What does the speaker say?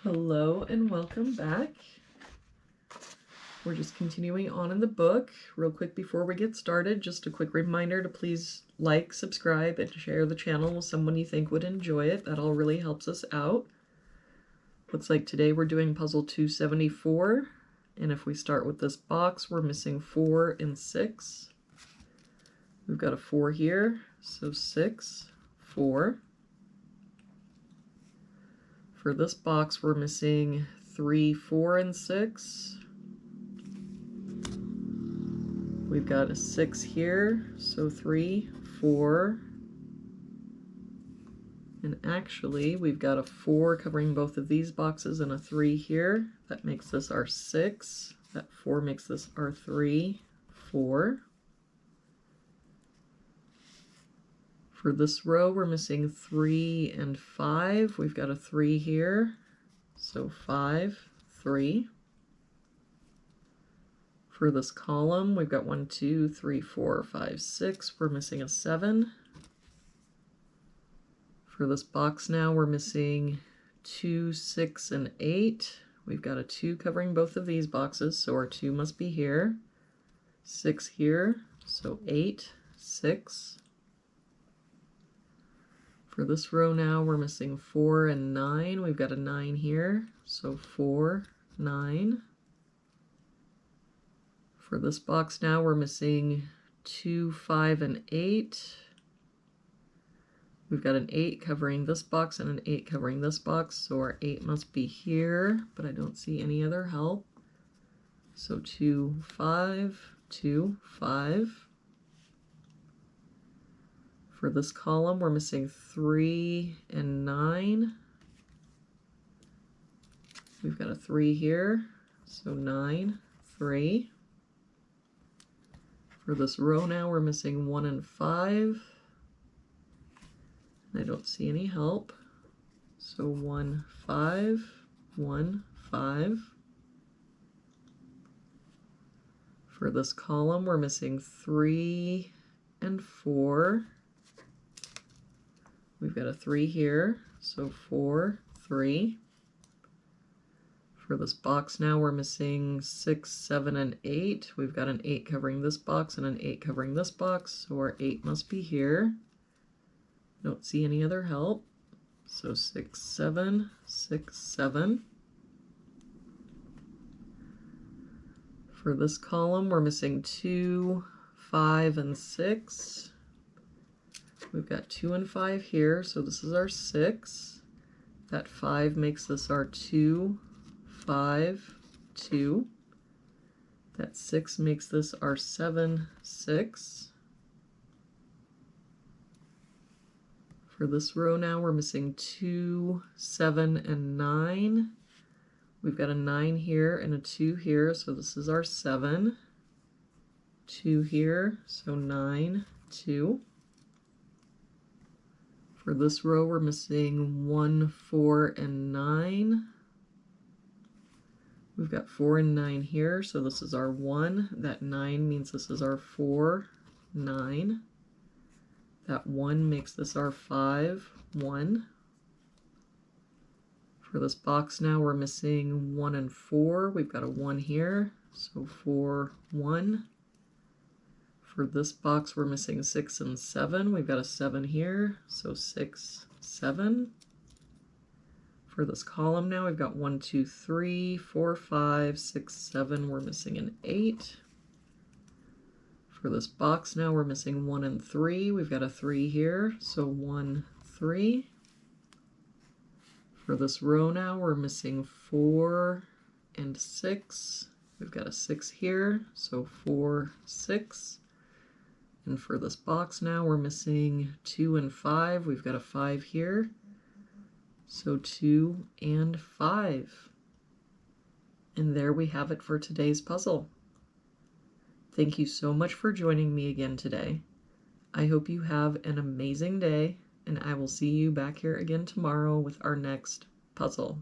Hello and welcome back. We're just continuing on in the book. Real quick before we get started, just a quick reminder to please like, subscribe, and share the channel with someone you think would enjoy it. That all really helps us out. Looks like today we're doing puzzle 274, and if we start with this box, we're missing 4 and 6. We've got a 4 here, so 6, 4. For this box, we're missing 3, 4, and 6. We've got a 6 here, so 3, 4. And actually, we've got a 4 covering both of these boxes and a 3 here. That makes this our 6. That 4 makes this our 3, 4. For this row, we're missing 3 and 5. We've got a 3 here, so 5, 3. For this column, we've got 1, 2, 3, 4, 5, 6. We're missing a 7. For this box now, we're missing 2, 6, and 8. We've got a 2 covering both of these boxes, so our 2 must be here. 6 here, so 8, 6. For this row now, we're missing 4 and 9. We've got a 9 here, so 4, 9. For this box now, we're missing 2, 5, and 8. We've got an 8 covering this box and an 8 covering this box, so our 8 must be here, but I don't see any other help. So 2, 5, 2, 5. For this column, we're missing 3 and 9. We've got a 3 here, so 9, 3. For this row now, we're missing 1 and 5. I don't see any help. So 1, 5, 1, 5. For this column, we're missing 3 and 4. We've got a 3 here, so 4, 3. For this box now, we're missing 6, 7, and 8. We've got an 8 covering this box and an 8 covering this box, so our 8 must be here. Don't see any other help. So 6, 7, 6, 7. For this column, we're missing 2, 5, and 6. We've got 2 and 5 here, so this is our 6. That 5 makes this our 2, 5, 2. That 6 makes this our 7, 6. For this row now, we're missing 2, 7, and 9. We've got a 9 here and a 2 here, so this is our 7. 2 here, so 9, 2. For this row, we're missing 1, 4, and 9. We've got 4 and 9 here, so this is our 1. That 9 means this is our 4, 9. That 1 makes this our 5, 1. For this box now, we're missing 1 and 4. We've got a 1 here, so 4, 1. For this box, we're missing 6 and 7. We've got a 7 here, so 6, 7. For this column now, we've got 1, 2, 3, 4, 5, 6, 7. We're missing an 8. For this box now, we're missing 1 and 3. We've got a 3 here, so 1, 3. For this row now, we're missing 4 and 6. We've got a 6 here, so 4, 6. And for this box now, we're missing 2 and 5. We've got a 5 here, so 2 and 5. And there we have it for today's puzzle. Thank you so much for joining me again today. I hope you have an amazing day, and I will see you back here again tomorrow with our next puzzle.